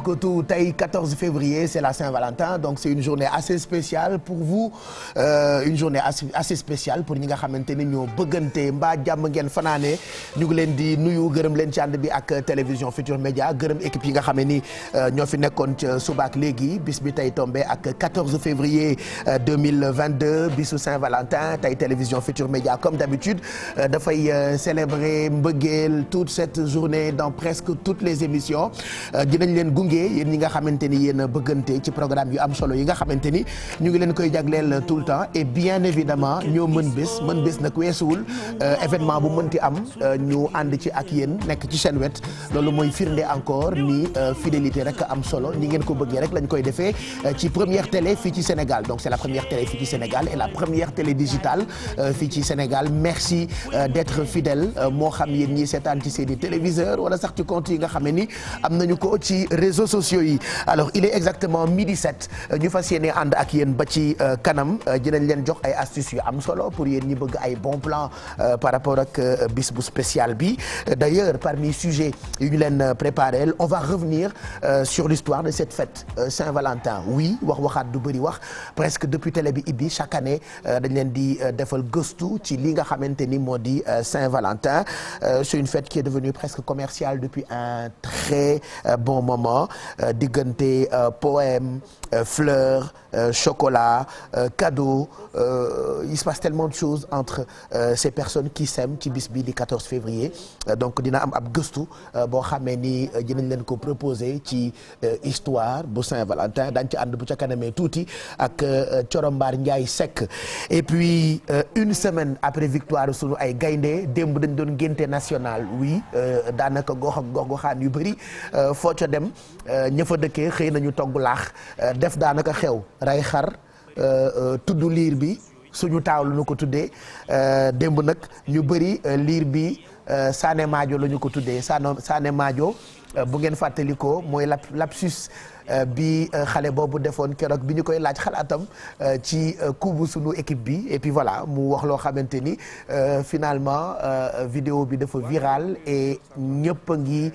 Que tout tey 14 février c'est la Saint-Valentin donc c'est une journée assez spéciale pour vous une journée assez spéciale pour ñi nga xamante ni ñoo bëggante mbaa jàmm ngeen fanaane ñu ngi leen di nuyu gërëm leen ci ànd bi ak télévision Futur Média gërëm équipe yi nga xam ne ni ñoo fi nekkoon ca subaak léegi bis bi tey tombé ak 14 février 2022 bisu Saint-Valentin tey télévision Futur Média comme d'habitude dafay célébrer mbëggeel toute cette journée dans presque toutes les émissions dinañ leen gunge yéen ñi nga xamante ni yéen a bëggante ci programme yu am solo yi nga xamante ni ñu ngi leen koy jagleel tout le temps et bien évidemment ñoo mën bés nag weesuwul événement bu mënti am ñu ànd ci ak yéen nekk ci seen wet loolu mooy firnde encore ni fidélité rek am solo ni ngeen ko bëggee rek lañ koy defee ci première télé fii ci Sénégal donc c'est la première télé fii ci Sénégal et la première télé digitale fii ci Sénégal merci d'être fidèle moo xam yéen ñi seetaan ci seeni téléviseur wala sax ci compte yi nga xam ne ni am nañu ko ci réseaux sociaux yi alors il est exactement 12h07 ñu fas yéene ànd ak yéen ba ci kanam dinañ leen jox ay astuces yu am solo pour yéen ñi bëgg ay bons plans par rapport ak bis bu spécial bi d'ailleurs parmi sujets yu ñu leen préparé on va revenir sur l'histoire de cette fête Saint-Valentin oui waxaat du bëri wax presque depuis télé bi ibbi chaque année dañ leen di defal gëstu ci li nga xamante ni moo di Saint-Valentin c'est une fête qui est devenue presque commerciale depuis un très bon moment diggante poème fleurs chocolat cadeau il se passe tellement de choses entre ces personnes qui s'aiment ci bis bi di 14 février donc dina am ab gëstu boo xamee ni dinañ leen ko proposer ci histoire bu Saint-Valentin dañ ci ànd bu ca kanamee tuuti ak Corombaar Ndiaye Seck et puis une semaine après victoire sunu ay gaynde démb dañ doon ngénte national oui daanaka gox ak gox-goxaan yu bëri foo ca dem ña fa dëkkee xëy nañu togg laax def daanaka xew ray xar tudd liir bi suñu taaw lu ñu ko tuddee démb nag ñu bëri liir bi Sané Madio la ñu ko tuddee Sané Madio bu ngeen fàttalikoo mooy lapsus bi xale boobu defoon keroog bi ñu koy laaj xalaatam ci kubu sunu équipe bi et puis voilà mu wax loo xamante ni finalement vidéo bi dafa viral et ñëpp a ngi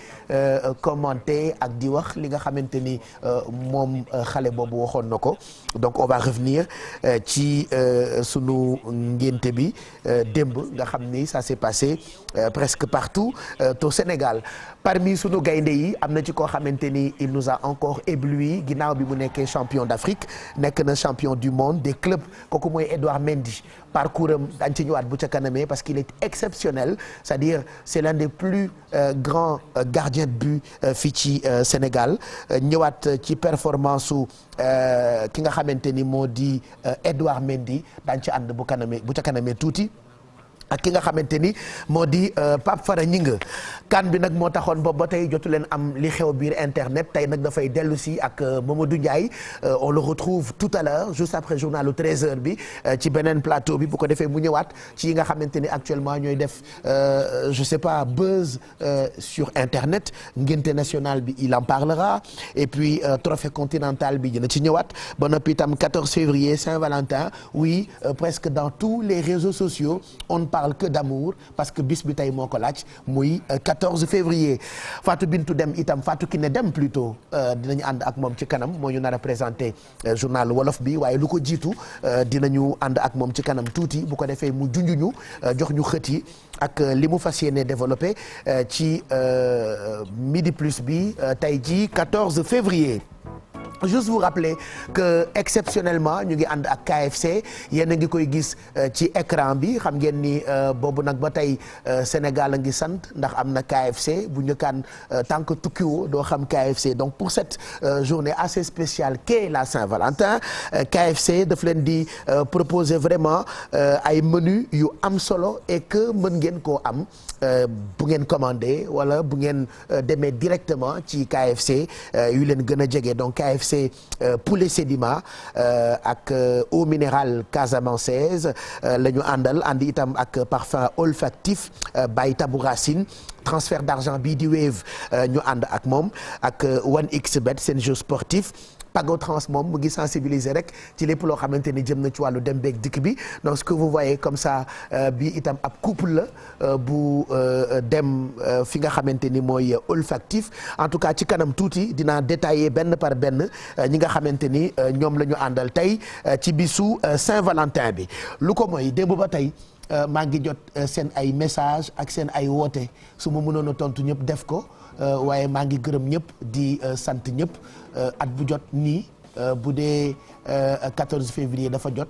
commenter ak di wax li nga xamante ni moom xale boobu waxoon na ko donc on va revenir ci sunu ngénte bi démb nga xam ni ça s'est passé presque partout au Sénégal parmi sunu gaynde yi am na ci koo xamante ni il nous a encore ébloui ginnaaw bi mu nekkee champion d'Afrique nekk na champion du monde des clubs kooku mooy Edouard Mendy parcours am dañ ci ñëwaat bu ca kanamee parce qu'il est exceptionnel c'est-à-dire c'est l'un des plus grands gardiens de but fii ci Sénégal ñëwaat ci performance su ki nga xamante ni moo di Edouard Mendy dañ ci ànd bu ca kanamee tuuti ak ki nga xamante ni moo di Pape Fara Gningue kan bi nag moo taxoon boobu ba tey jotu leen am li xew biir internet tey nag dafay dellu si ak Mamadou Ndiaye on le retrouve tout à l'heure juste après journalu 13h bi ci beneen plateau bi bu ko defee mu ñëwaat ci yi nga xamante ni actuellement ñooy def je sais pas buzz sur internet ngénte national bi il en parlera et puis trophée continental bi dina ci ñëwaat ba noppi itam 14 février Saint-Valentin oui presque dans tous les réseaux sociaux on ne parle que d'amour parce que bis bi tey moo ko laaj muy 14 février Fatou Bintou Dem itam Fatou Kiné Dem plutôt dinañu ànd ak moom ci kanam moo ñu nar a présenter journal wolof bi waaye lu ko jiitu dinañu ànd ak moom ci kanam tuuti bu ko defee mu junjuñu jox ñu xët yi ak li mu fas yéene développé ci midi plus bi tey ji 14 février. Juste vous rappeler que exceptionnellement ñu ngi ànd ak KFC yéen a ngi koy gis ci écran bi xam ngeen ni boobu nag ba tey Sénégal a ngi sant ndax am na KFC bu njëkkaan tant que tukkiwoo doo xam KFC donc pour cette journée assez spéciale qu'est la Saint-Valentin KFC daf leen di proposer vraiment ay menus yu am solo et que mën ngeen koo am bu ngeen commandé wala bu ngeen demee directement ci KFC yu leen gën a jege donc KFC c'est poulet Sedima ak eau minérale casamançaise la ñu àndal ànd itam ak parfum olfactif by Tabou Racine. Transfert d'argent bii di Wave ñu ànd ak moom ak 1xBet seen jeu sportif. Pagotrans moom mu ngi sensibiliser rek ci lépp loo xamante ni jëm na ci wàllu dem beeg dikk bi donc ce que vous voyez comme ça bi itam ab couple la bu dem fi nga xamante ni mooy olfactif en tout cas ci kanam tuuti dinaa détailler benn par benn ñi nga xamante ni ñoom la ñu àndal tey ci bisu Saint-Valentin bi lu ko mooy démb ba tey maa ngi jot seen ay message ak seen ay woote su ma mënoon a tontu ñëpp def ko waaye maa ngi gërëm ñëpp di sant ñëpp at bu jot nii bu dee 14 février dafa jot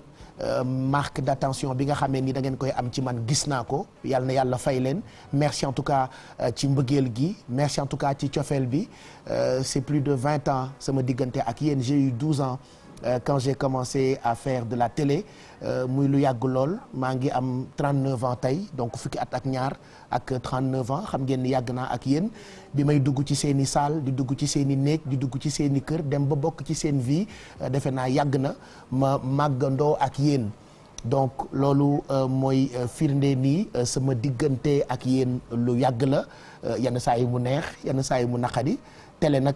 marque d'attention bi nga xamee ni da ngeen koy am ci man gis naa ko yàlla na yàlla fay leen merci en tout cas ci mbëggeel gi merci en tout cas ci cofeel bi c'est plus de 20 ans sama diggante ak yéen j'ai eu 12 ans quand j'ai commencé à faire de la télé muy lu yàgg lool maa ngi am 39 ans tey donc fukki at ak ñaar ak 39 ans xam ngeen ni yàgg naa ak yéen bi may dugg ci seen i salle di dugg ci seen i néeg di dugg ci seen i kër dem ba bokk ci seen vie defe naa yàgg na ma màggandoo ak yéen donc loolu mooy firnde nii sama diggante ak yéen lu yàgg la yenn saa yi mu neex yenn saa yi mu naqadi télé nag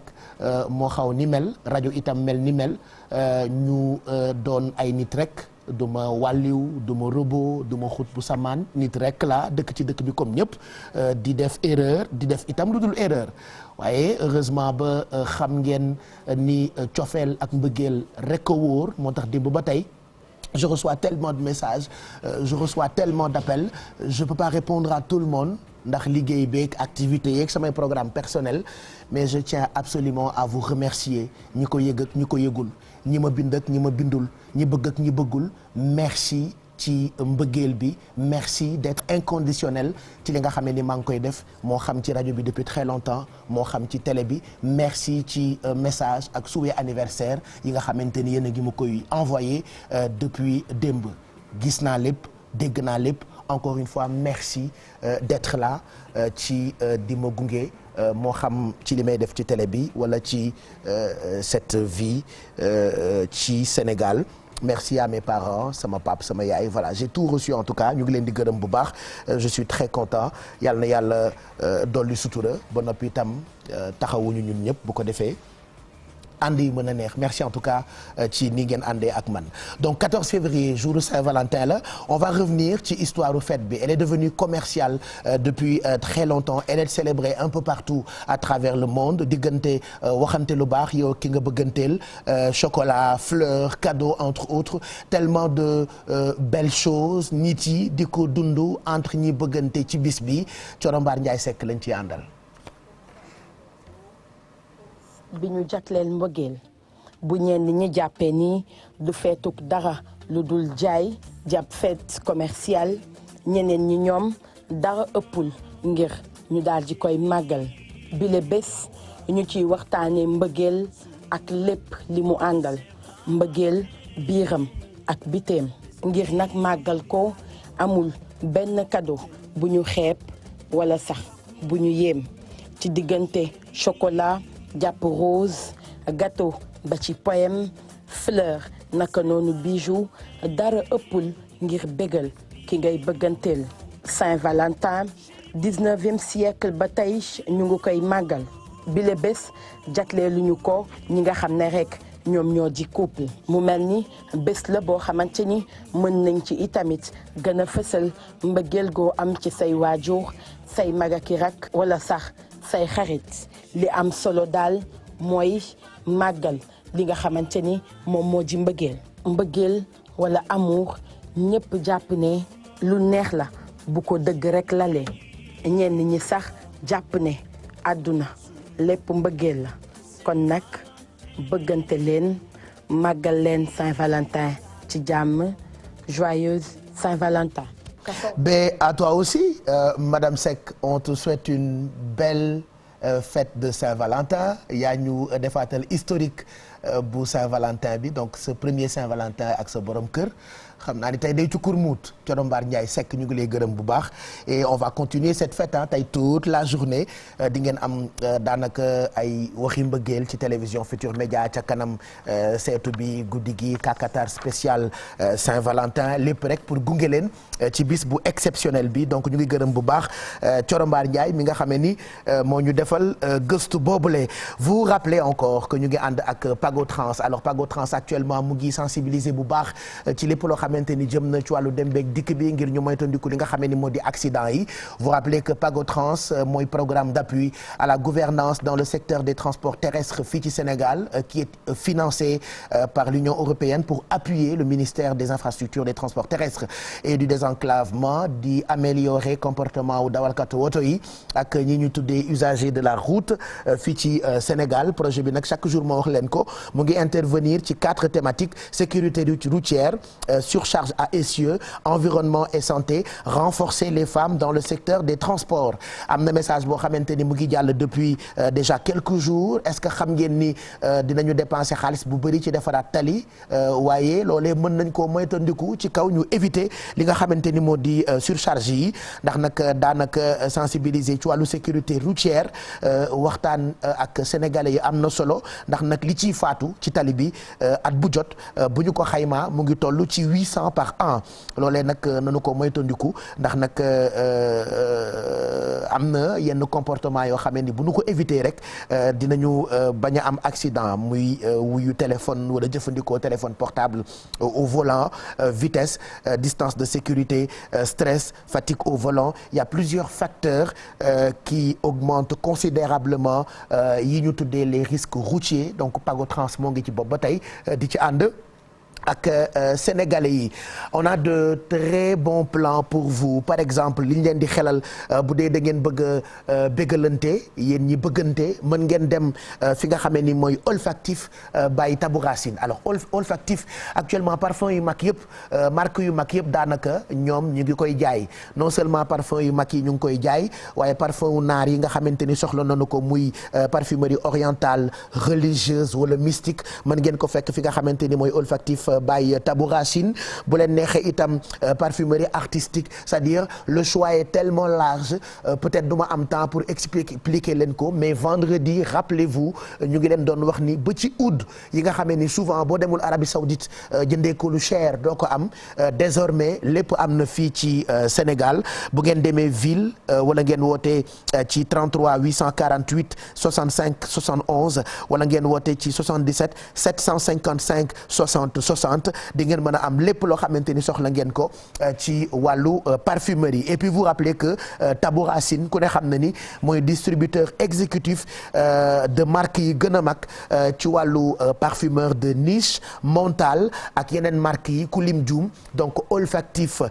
moo xaw ni mel rajo itam mel ni mel ñu doon ay nit rek du ma wàlliw du ma robot du ma xut bu samaan nit rek la dëkk ci dëkk bi comme ñëpp di def erreur di def itam lu dul erreur waaye heureusement ba xam ngeen ni cofeel ak mbëggeel rek a wóor moo tax démb ba tey je reçois tellement de messages je reçois tellement d'appels je peux pas répondre à tout le monde ndax liggéey beeg activité yeeg samay programme personnel mais je tiens absolument à vous remercier ñi ko yëg ak ñi ko yëgul ñi ma bind ak ñi ma bindul ñi bëgg ak ñi bëggul merci ci mbëggeel bi merci d'être inconditionnel ci li nga xam ne ni maa ngi koy def moo xam ci rajo bi depuis très longtemps moo xam ci télé bi merci ci message ak souhait anniversaire yi nga xamante ni yéen a ngi ma koy envoyé depuis démb gis naa lépp dégg naa lépp encore une fois merci d'être là ci di ma gunge moo xam ci li may def ci télé bi wala ci cette vie ci Sénégal merci à mes parents sama pap sama yaay voilà j'ai tout reçu en tout cas ñu ngi leen di gërëm bu baax je suis très content yàlla na yàlla dolli sutura ba noppi itam taxawuñu ñun ñëpp bu ko defee ànd yi mën a neex merci en tout cas ci ni ngeen àndee ak man donc 14 février jour Saint-Valentin la on va revenir ci histoire u fête bi elle est devenue commerciale depuis très longtemps elle est célébrée un peu partout à travers le monde diggante waxante lu baax yow ki nga bëgganteel chocolat fleurs cadeaux entre autres tellement de belles choses nit yi di ko dund entre ñi bëggante ci bis bi Coro Mbaar Ndiaye Seck lañ ci àndal. bi ñu jagleel mbëggeel bu ñenn ñi jàppee ni du feetuk dara lu dul jaay jàpp fête commerciale ñeneen ñi ñoom dara ëppul ngir ñu daal di koy màggal bile bés ñu ciy waxtaanee mbëggeel ak lépp li mu àndal mbëggeel biiram ak biteem ngir nag màggal ko amul benn cadeau bu ñu xeeb wala sax bu ñu yéem ci diggante chocolat jàpp rose gâteau ba ci poème fleur naka noonu bijou dara ëppul ngir bégal ki ngay bëgganteel Saint-Valentin 19e siècle ba tey ñu ngi koy màggal bile bés jagleelu ñu ko ñi nga xam ne rek ñoom ñoo di couple mu mel ni bés la boo xamante ni mën nañ ci itamit gën a fësal mbëggeel goo am ci say waajur say mag ak rak wala sax say xarit li am solo daal mooy màggal li nga xamante ni moom moo di mbëggeel wala amour ñëpp jàpp ne lu neex la bu ko dëgg rek lalee ñenn ñi sax jàpp ne àdduna lépp mbëggeel la kon nag bëggante leen màggal leen Saint-Valentin ci jàmm joyeuse Saint-Valentin. Mais à toi aussi Madame Seck on te souhaite une belle fête de Saint-Valentin yaa ñu defaatal historique bu Saint-Valentin bi donc ce premier Saint-Valentin ak sa borom kër xam naa ni tey day cukkur muut Coro Mbar Ndiaye Seck ñu ngi lay gërëm bu baax et on va continuer cette fête tey toute la journée di ngeen am daanaka ay waxi mbëggeel ci télévision Futur Média ca kanam seetu bi guddi gi kakatar spécial Saint-Valentin lépp rek pour gunge leen ci bis bu exceptionnel bi donc ñu ngi gërëm bu baax Coro Mbar Ndiaye mi nga xamee ni moo ñu defal gëstu boobule. Vous rappelez encore que ñu ngi ànd ak Pago Trans alors Pago Trans actuellement mu ngi sensibiliser bu baax ci lépp loo xamante ni jëm na ci wàllu dem beeg dikk bi ngir ñu moytandiku li nga xamee ni moo di accident yi. Vous rappelez que Pago Trans mooy programme d'appui à la gouvernance dans le secteur des transports terrestres fii ci Sénégal qui est financé par l'Union européenne pour appuyer le ministère des infrastructures des transports terrestres et du désenclavement di améliorer comportement wu dawalkatu woto yi ak ñi ñu tuddee usagers de la route fii ci Sénégal. Projet bi nag chaque jour moo wax leen ko mu ngi intervenir ci 4 thématiques: sécurité routière, surcharge à essieux, environnement et santé, renforcer les femmes dans le secteur des transports. Am na message boo xamante ni mu ngi jàll depuis déjà quelques jours. Est-ce que xam ngeen ni dinañu dépenser xaalis bu bëri ci defaraat tali waaye loolee mën nañ koo moytandiku ci kaw ñu éviter li nga xamante ni moo di surcharge yi ndax nag daanaka sensibiliser ci wàllu sécurité routière waxtaan ak sénégalais yi am na solo ndax nag li ciy faatu ci tali bi at bu jot bu ñu ko xaymaa mu ngi toll ci 800 par an loolee nag nanu ko moytandiku ndax nag am na yenn comportement yoo xamee ni bu ñu ko éviter rek dinañu bañ a am accident muy wuyu téléphone wala jëfandikoo téléphone portable au volant, vitesse, distance de sécurité, stress, fatigue au volant. Il y a plusieurs facteurs qui augmentent considérablement yi ñu tuddee les risques routiers donc Pago Trans moo ngi ci bopp ba tey di ci ànd ak sénégalais yi. On a de très bons plans pour vous. Par exemple li ñu leen di xelal bu dee da ngeen bëgg a bégalante yéen ñi bëggante mën ngeen dem fi nga xamee ni mooy olfactif by Tabou Racine. Alors olfactif actuellement parfum yu mag yëpp marque yu mag yëpp daanaka ñoom ñu ngi koy jaay non seulement parfum yu mag yi ñu ngi koy jaay waaye parfum yu naar yi nga xamante ni soxla nañu ko muy parfumerie orientale religieuse wala mystique mën ngeen ko fekk fi nga xamante ni mooy olfactif by Tabou Racine. Bu leen neexee itam parfumerie artistique, c'est-à-dire le choix est tellement large peut-être duma am temps pour expliquer leen ko mais vendredi rappelez-vous ñu ngi leen doon wax ni ba ci oud yi nga xamee ni souvent boo demul Arabie Saoudite jëndee ko lu cher doo ko am désormais lépp am na fii ci Sénégal. Bu ngeen demee ville wala ngeen wootee ci 33 848 65 71 wala ngeen wootee ci 77 755 60 60 di ngeen mën a am lépp loo xamante ni soxla ngeen ko ci wàllu parfumerie. Et puis vous rappelez que Tabou Racine ku ne xam na ni mooy distributeur exécutif de marque yi gën a mag ci wàllu parfumeur de niche Montal ak yeneen marques yi ku lim juum. Donc olfactif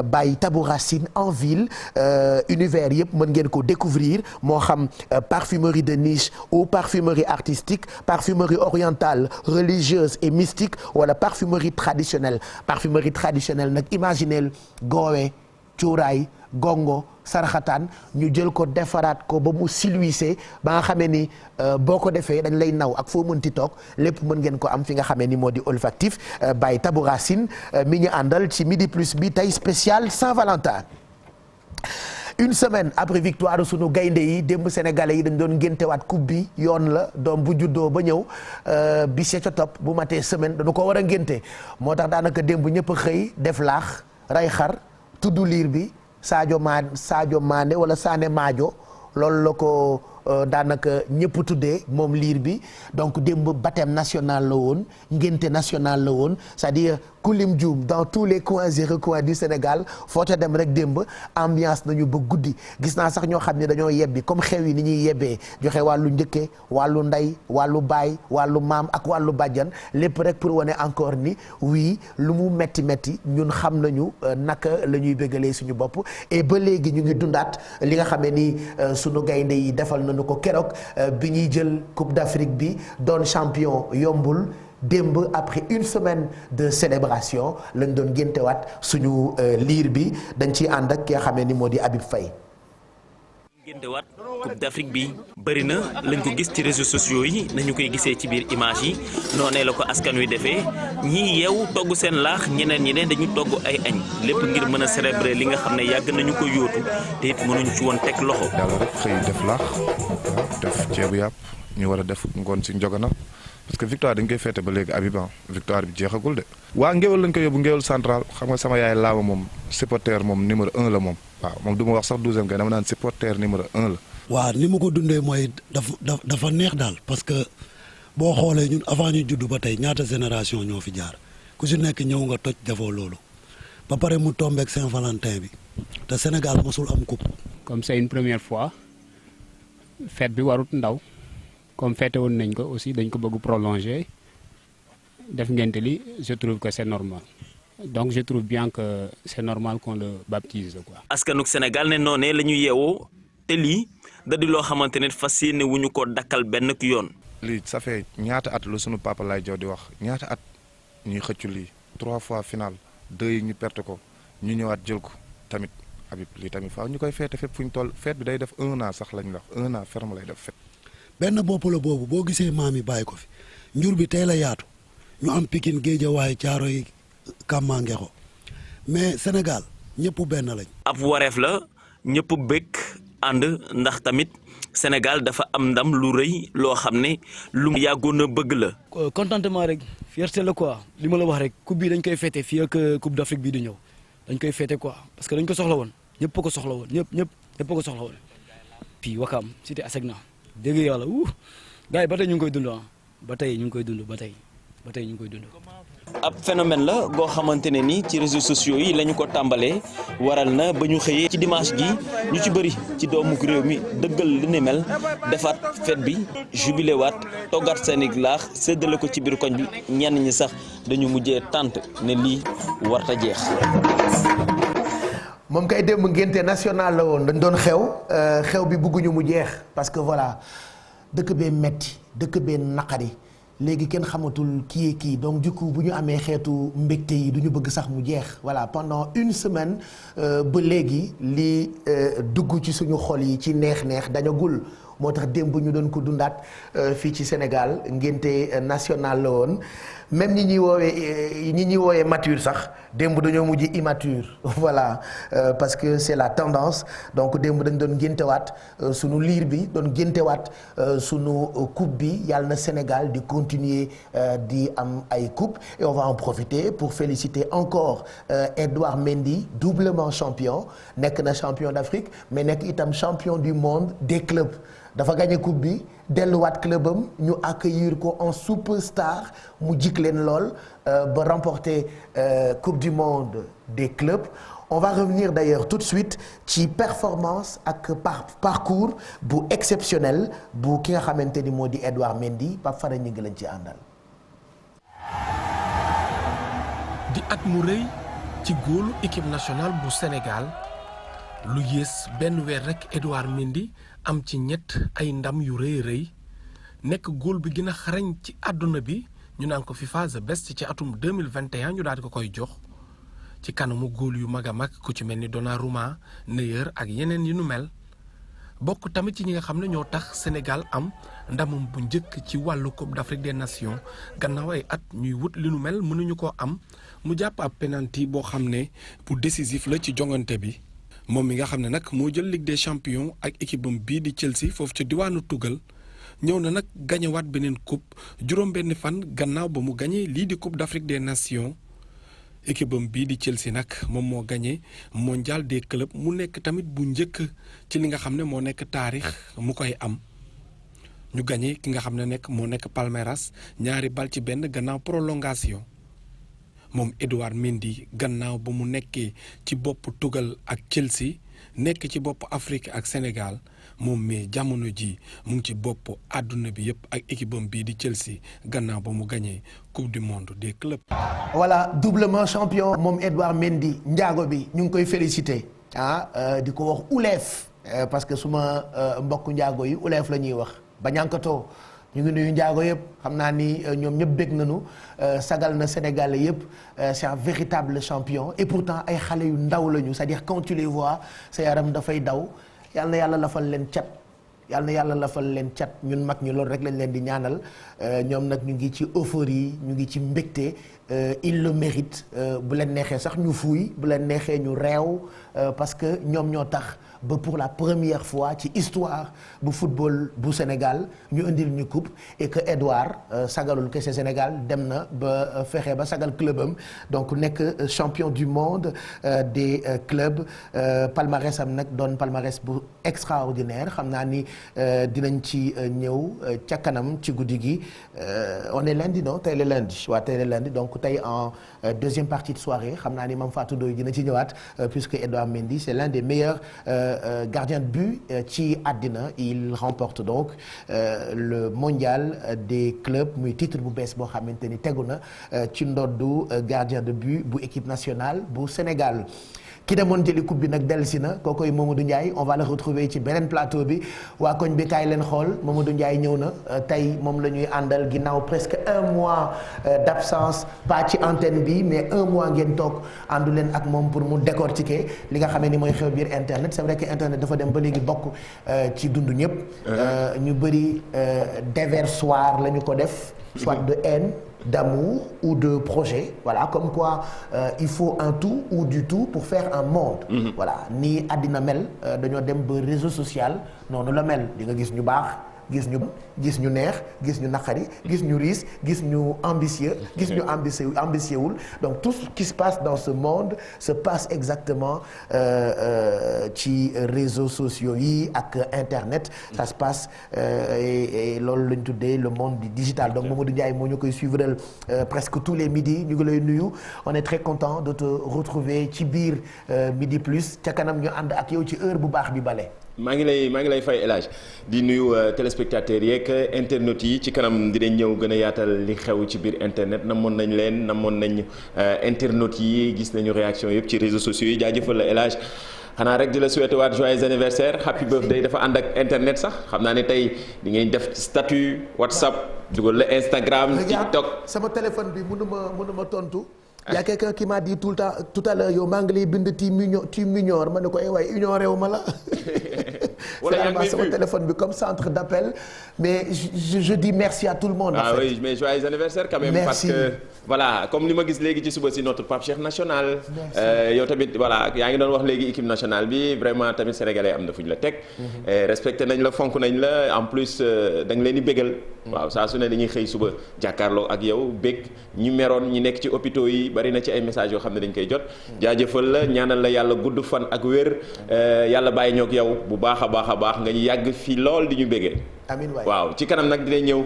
by Tabou Racine en ville univers yëpp mën ngeen ko découvrir moo xam parfumerie de niche ou parfumerie artistique, parfumerie orientale religieuse et mystique wala parfumerie traditionnelle nag imaginez goowe cuuraay gongo saraxataan ñu jël ko defaraat ko ba mu silwise ba nga xamee ni boo ko defee dañ lay naw ak foo mënti toog lépp mën ngeen ko am fi nga xamee ni moo di olfactif by Tabou Racine mi ñu àndal ci midi plus bi tey spécial Saint-Valentin. Une semaine après victoire sunu gaynde yi démb sénégalais yi dañ doon ngéntewaat coupe bi yoon la doom bu juddoo ba ñëw bi see ca topp bu matee semaine dañu ko war a ngénte moo tax daanaka démb ñëpp a xëy def laax ray xar tudd liir bi Sadio Mané wala Sané Maajo loolu la ko daanaka ñëpp tuddee moom liir bi donc démb baptême national la woon ngénte national la woon c'est-à-dire kulim juum dans tous les coins et recoins du Sénégal foo ca dem rek démb ambiance nañu ba guddi. Gis naa sax ñoo xam ne dañoo yebbi comme xew yi ni ñuy yebbee joxe wàllu njëkke wàllu ndey wàllu baay wàllu maam ak wàllu bàjjan lépp rek pour wane encore ni oui lu mu metti metti ñun xam nañu naka la ñuy bégalee suñu bopp et ba léegi ñu ngi dundaat li nga xamee ni suñu gaynde yi defal nañu ko keroog bi ñuy jël Coupe d'Afrique bi doon champion yombul. Démb après une semaine de célébration lañ doon géntewaat suñu liir bi dañ ciy ànd ak ki nga xamee ni moo di Habib Faye. géntewaat Coupe d'Afrique bi bëri na lañ ko gis ci réseaux sociaux yi nañu koy gisee ci biir image yi noonee la ko askan wi defee ñii yeewu togg seen laax ñeneen ñi ne dañu togg ay añ lépp ngir mën a célébrer li nga xam ne yàgg nañu ko yóotu te it mënuñu ci woon teg loxo. yàlla rek xëy def laax def ceebu yàpp ñu war a def ngoon si njogana parce que victoire dañ koy féete ba léegi Abiban victoire bi jeexagul de. waa Ngéwal lañ ko yóbbu Ngéwal central xam nga sama yaay laawa moom supporter moom numéro 1 la moom. waaw moom du ma wax sax 12e kay dama naan supporter numéro 1 la. waaw ni ma ko dundee mooy dafa neex daal parce que boo xoolee ñun avant ñu judd ba tey ñaata génération ñoo fi jaar ku si nekk ñëw nga toj defoo loolu ba pare mu tombeek Saint-Valentin bi te Sénégal mosul am coupe. comme c'est une première fois fête bi warut ndaw comme fête woon nañ ko aussi dañ ko bëgg prolonger def ngénte li je trouve que c'est normal. Donc je trouve bien que c'est normal qu'on le baptise quoi. askanuk Sénégal ne noonee la ñu yeewoo te lii da di loo xamante ne fas yéene wu ñu ko dakkal benn yoon. lii ça fait ñaata at la sunu papa lay jox di wax ñaata at ñuy xëccu lii 3 fois final 2 yi ñu perte ko ñu ñëwaat jël ko tamit Habib lii tamit faaw ñu koy feete fépp fu ñu toll fête bi day def 1 an sax lañ wax 1 an ferme lay def fête. benn bopp la boobu boo gisee maam yi bàyyi ko fi njur bi tey la yaatu ñu am Pikine Guédiawaye Thiaroye Kàmmaangexo mais Sénégal ñëpp benn lañ. ab wareef la ñëpp bëgg ànd ndax tamit Sénégal dafa am ndam lu rëy loo xam ne lu yàggoon a bëgg la. contentement rek fierté la quoi li ma la wax rek coupe bi dañ koy fêter fii ak coupe d'Afrique bii di ñëw dañ koy fêter quoi parce que dañ ko soxla woon ñëpp ko soxla woon ñëpp ko soxla woon. puis Wakam cité Asegna dégg yàlla gars yi ba tey ñu ngi koy dund ba tey ñu ngi koy dund ba tey ñu ngi koy dund. ab phénomène la goo xamante ne ni ci réseaux sociaux yi lañu ko tàmbalee waral na ba ñu xëyee ci dimanche gi ñu ci bëri ci doomu réew mi dëggal li ni mel defaat fête bi jubilé waat toggaat seeni laax séddale ko ci biir koñ bi ñenn ñi sax dañu mujjee tànt ne lii warta jeex. moom kay démb ngénte national la woon dañ doon xew bi bëgguñu mu jeex parce que voilà dëkk bee metti dëkk bee naqari. léegi kenn xamatul kii donc du coup bu ñu amee xeetu mbégte yi du ñu bëgg sax mu jeex voilà pendant une semaine ba léegi li dugg ci suñu xol yi ci neex-neex dañagul moo tax démb ñu doon ko dundaat fii ci Sénégal ngénte national la woon même ñi ñuy woowee mature sax démb dañoo mujj immature voilà parce que c'est la tendance donc démb dañ doon ngéntewaat sunu liir bi doon ngéntewaat sunu coupe bi yàlla na Sénégal di continuer di am ay coupe et on va en profiter pour féliciter encore Edouard Mendy doublement champion nekk na champion d'Afrique mais nekk itam champion du monde des clubs dafa gagné coupe bi delluwaat clubam ñu accueillir ko en superstar mu jik leen lool ba remporter coupe du monde des clubs. On va revenir d'ailleurs tout de suite ci performance ak parcours bu exceptionnel bu ki nga xamante ni moo di Edouard Mendy Pape Fara ñu ngi leen ci àndal. di at mu rëy ci góolu équipe nationale bu Sénégal lu yées benn weer rek Edouard Mendy am ci ñett ay ndam yu rëy nekk góol bi gën a xarañ ci àdduna bi ñu naan ko FIFA the best ci atum 2021 ñu daal di ko koy jox ci kanamu góol yu mag a mag ku ci mel ni Donnarumma Neuer ak yeneen yi nu mel bokk tamit ci ñi nga xam ne ñoo tax Sénégal am ndamam bu njëkk ci wàllu Coupe d'Afrique des Nations gannaaw ay at ñuy wut li nu mel mënuñu koo am mu jàpp ab penalty boo xam ne bu décisif la ci jongante bi moom mi nga xam ne nag moo jël Ligue des Champions ak équipe bam bii di Chelsea foofu ca diwaanu Tugal ñëw na nag gañewaat beneen coupe juróom benn fan gannaaw ba mu gañee lii di Coupe d'Afrique des Nations équipe bam bii di Chelsea nag moom moo gañee mondial des clubs mu nekk tamit bu njëkk ci li nga xam ne moo nekk taarix mu koy am ñu gañee ki nga xam ne moo nekk Palmeiras 2-1 gannaaw prolongation moom Edouard Mendy gannaaw ba mu nekkee ci bopp Tugal ak Chelsea nekk ci bopp Afrique ak Sénégal moom mais jamono ji mu ngi ci bopp àdduna bi yëpp ak équipe am bii di Chelsea gannaaw ba mu gagné coupe du monde des clubs. voilà doublement champion moom Edouard Mendy njaago bi ñu ngi koy féliciter di ko wax uleef parce que suma mbokku njaago yi uleef la ñuy wax ba ñànkatoo ñu ngi nuyu njaago yëpp xam naa ni ñoom ñëpp bég nañu sagal na Sénégalais yëpp c'est un véritable champion et pourtant ay xale yu ndaw lañu c'est-à-dire quand tu les vois sa yaram dafay daw yal na yàlla lafal leen cat. yàlla na yàlla lafal leen cat ñun mag ñi loolu rek lañ leen di ñaanal ñoom nag ñu ngi ci euphorie ñu ngi ci mbégte il le mérite bu leen neexee sax ñu fuuy bu leen neexee ñu réew parce que ñoom ñoo tax ba pour la première fois ci histoire bu football bu Sénégal ñu indil ñu coupe et que Edouard sagalul kese Sénégal dem na ba fexe ba sagal clubam donc nekk champion du monde des clubs palmarès am nag doon palmarès bu extraordinaire xam naa ni dinañ ci ñëw ca kanam ci guddi gi on est lundi non tey la lundi waaw tey la lundi donc tey en deuxième partie de soirée xam naa ni Mame Fatou Ndoye dina ci ñëwaat puisque Edouard Mendy c'est l'un des meilleurs gardien de but ci àddina il remporte donc le mondial des clubs muy titre bu bees boo xamante ni tegu na ci ndoddu gardien de but bu équipe nationale bu Sénégal ki demoon jëli coupe bi nag dellusi na kookoy Mamadou Ndiaye on va le retrouver ci beneen plateau bi waa koñ bi kaay leen xool Mamadou Ndiaye ñëw na tey moom la ñuy àndal ginnaaw presque un mois d'absence pas ci antenne bi mais un mois ngeen toog àndu leen ak moom pour mu décortiquer li nga xamee ni mooy xew biir internet c'est vrai que internet dafa dem ba léegi bokk ci dundu ñëpp ñu bëri déversoir la ñu ko def soit de haine d'amour ou de projet voilà comme quoi il faut un tout ou du tout pour faire un monde voilà nii àddina mel dañoo dem ba réseau social noonu la mel di nga gis ñu baax gis ñu neex gis ñu naqari gis ñu riis gis ñu ambitieux gis ñu ambitieux wul donc tout ce qui se passe dans ce monde se passe exactement ci réseaux sociaux yi ak internet ça se passe et loolu lañ tuddee le monde du digital donc Mamadou Ndiaye moo ñu koy suivre presque tous les midis ñu ngi lay nuyu on est très content de te retrouver ci biir Midi Plus ca kanam ñu ànd ak yow ci heure bu baax bi bale maa ngi lay fay El Hadj di nuyu téléspectateurs yeeg internautes yi ci kanam dinañ ñëw gën a yaatal li xew ci biir internet namoon nañ internautes yi gis nañu réaction yëpp ci réseaux sociaux yi jaajëfal la El Hadj xanaa rek di la souhaiter waat joyeux anniversaire happy birthday dafa ànd ak internet sax xam naa ne tey di ngeen def statut WhatsApp dugal la Instagram TikTok. sama téléphone bi mënuma tontu. y a quelqu'un qui m'a dit tout à l'heure yow maa ngi lay bind tu m'ignores ma ne ko waay ignoré wu ma la. finalement sama téléphone bi comme centre d'appel mais je dis merci à tout le monde. Ah oui mais joyeux anniversaire quand même. Merci. Parce que voilà comme li ma gis léegi ci suba si notre Pape Cheikh national. yow tamit voilà yaa ngi doon wax léegi équipe nationale bi vraiment tamit sénégalais am na fu ñu la teg. respecté nañ la fonk nañ la en plus da nga leen di bégal. waaw saa su ne dañuy xëy suba jàkkaarloo ak yow bég ñi meroon ñi nekk ci hôpitaux yi bari na ci ay messages yoo xam ne dañ koy jot. jaajëfal la ñaanal la yàlla gudd fan ak wér yàlla bàyyi ñoog yow bu baax a baax nga ñu yàgg fii lool di ñu bégee. amiin waay waaw ci kanam nag dinañ ñëw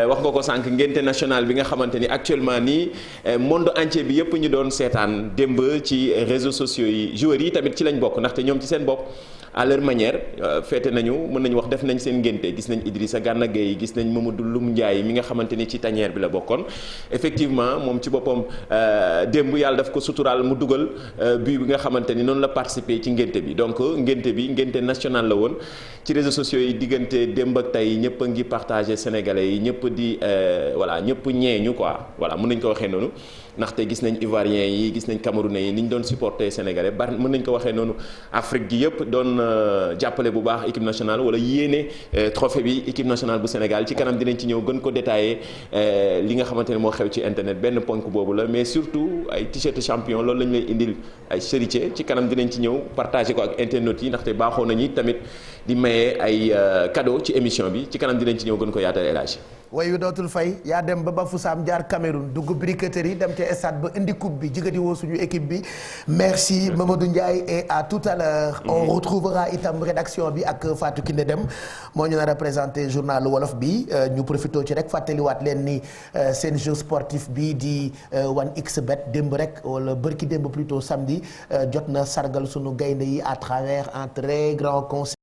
wax nga ko sànq ngénte national bi nga xamante ni actuellement nii monde entier bi yëpp ñu doon seetaan démb ci réseaux sociaux yi joueurs yi tamit ci lañ bokk ndaxte ñoom ci seen bopp à leur manière féete nañu mën nañu wax def nañ seen ngénte gis nañ Idrissa Gana Gueye gis nañ Mamadou Loum Ndiaye mi nga xamante ni ci tanière bi la bokkoon effectivement moom ci boppam démb yàlla daf ko suturaal mu dugal but bi nga xamante ni noonu la participer ci ngénte bi donc ngénte national la woon ci réseaux sociaux yi diggante démb ak tey ñëpp a ngi partagé sénégalais yi ñëpp di voilà ñëpp ñeeñu quoi voilà mën nañ ko waxee noonu ndaxte gis nañ ivoiriens yi gis nañ camerounais yi ni ñu doon supporter sénégalais bari mën nañ ko waxee noonu Afrique gi yëpp doon jàppale bu baax équipe nationale wala yéene trophée bi équipe nationale bu Sénégal ci kanam dinañ ci ñëw gën ko détailler li nga xamante ne moo xew ci internet benn ponk boobu la mais surtout ay t-shirt champion loolu lañ lay indil ay charité ci kanam dinañ ci ñëw partager ko ak internautes yi ndaxte baaxoo nañu tamit di maye ay cadeau ci émission bi ci kanam dinañ ci ñëw gën ko yaatal élage way wi dootul fay yaa dem ba Bafoussam jaar Cameroun dugg briqueterie dem ca stade ba indi coupe bi jigadi woo suñu équipe bi merci Mamadou Ndiaye et à tout à l'heure on retrouvera itam rédaction bi ak Fatou Kiné Dem moo ñu na représenté journal wolof bi ñu profité ci rek fàttaliwaat leen ni seen jeu sportif bi di 1xBet démb rek wala bërki démb plutôt samedi jot na sargal suñu gaynde yi à travers un très grand concert